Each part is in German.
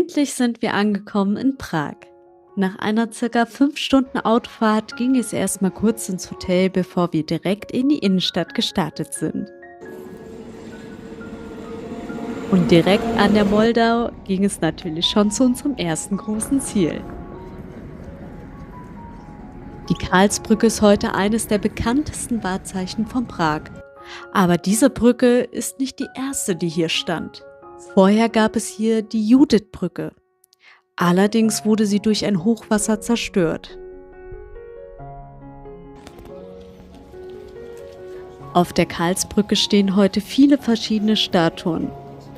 Endlich sind wir angekommen in Prag. Nach einer circa 5 Stunden Autofahrt ging es erstmal kurz ins Hotel, bevor wir direkt in die Innenstadt gestartet sind. Und direkt an der Moldau ging es natürlich schon zu unserem ersten großen Ziel. Die Karlsbrücke ist heute eines der bekanntesten Wahrzeichen von Prag. Aber diese Brücke ist nicht die erste, die hier stand. Vorher gab es hier die Judithbrücke. Allerdings wurde sie durch ein Hochwasser zerstört. Auf der Karlsbrücke stehen heute viele verschiedene Statuen.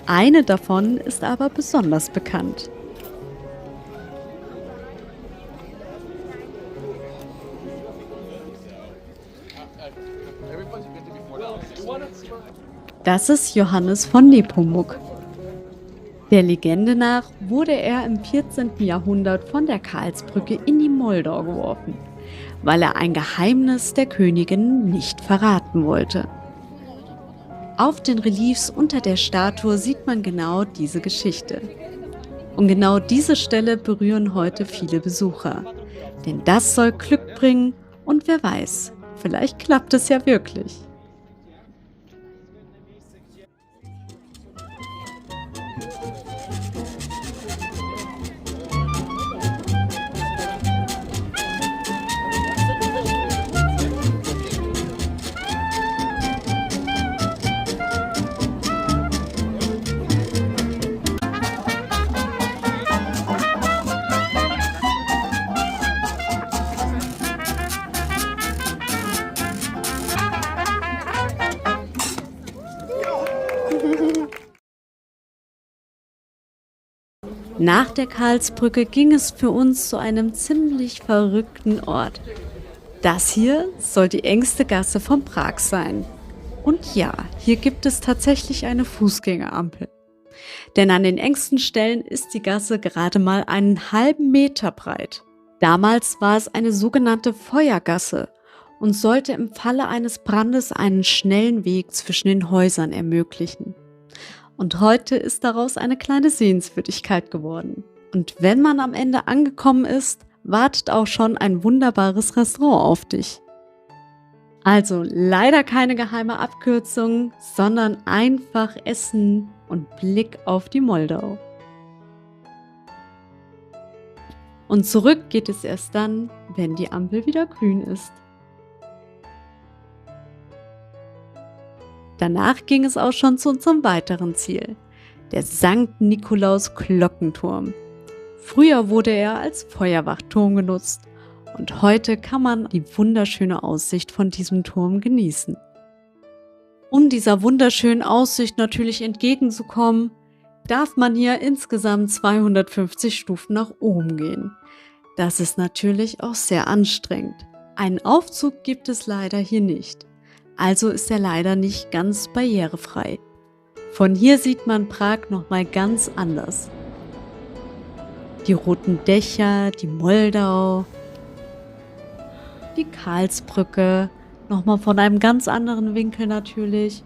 Eine davon ist aber besonders bekannt. Das ist Johannes von Nepomuk. Der Legende nach wurde er im 14. Jahrhundert von der Karlsbrücke in die Moldau geworfen, weil er ein Geheimnis der Königin nicht verraten wollte. Auf den Reliefs unter der Statue sieht man genau diese Geschichte. Und genau diese Stelle berühren heute viele Besucher. Denn das soll Glück bringen und wer weiß, vielleicht klappt es ja wirklich. Nach der Karlsbrücke ging es für uns zu einem ziemlich verrückten Ort. Das hier soll die engste Gasse von Prag sein. Und ja, hier gibt es tatsächlich eine Fußgängerampel. Denn an den engsten Stellen ist die Gasse gerade mal einen halben Meter breit. Damals war es eine sogenannte Feuergasse und sollte im Falle eines Brandes einen schnellen Weg zwischen den Häusern ermöglichen. Und heute ist daraus eine kleine Sehenswürdigkeit geworden. Und wenn man am Ende angekommen ist, wartet auch schon ein wunderbares Restaurant auf dich. Also leider keine geheime Abkürzung, sondern einfach Essen und Blick auf die Moldau. Und zurück geht es erst dann, wenn die Ampel wieder grün ist. Danach ging es auch schon zu unserem weiteren Ziel, der Sankt Nikolaus Glockenturm. Früher wurde er als Feuerwachturm genutzt und heute kann man die wunderschöne Aussicht von diesem Turm genießen. Um dieser wunderschönen Aussicht natürlich entgegenzukommen, darf man hier insgesamt 250 Stufen nach oben gehen. Das ist natürlich auch sehr anstrengend. Einen Aufzug gibt es leider hier nicht. Also ist er leider nicht ganz barrierefrei. Von hier sieht man Prag nochmal ganz anders. Die roten Dächer, die Moldau, die Karlsbrücke, nochmal von einem ganz anderen Winkel natürlich.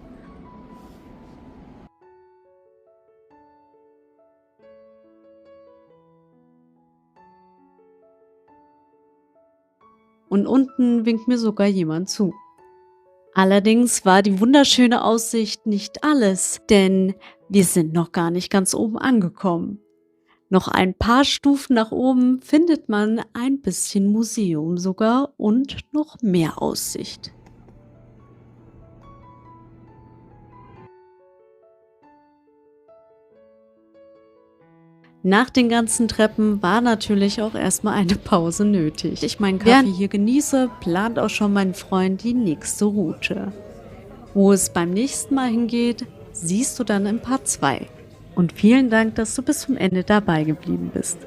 Und unten winkt mir sogar jemand zu. Allerdings war die wunderschöne Aussicht nicht alles, denn wir sind noch gar nicht ganz oben angekommen. Noch ein paar Stufen nach oben findet man ein bisschen Museum sogar und noch mehr Aussicht. Nach den ganzen Treppen war natürlich auch erstmal eine Pause nötig. Ich meinen Kaffee hier genieße, plant auch schon mein Freund die nächste Route. Wo es beim nächsten Mal hingeht, siehst du dann in Part 2. Und vielen Dank, dass du bis zum Ende dabei geblieben bist.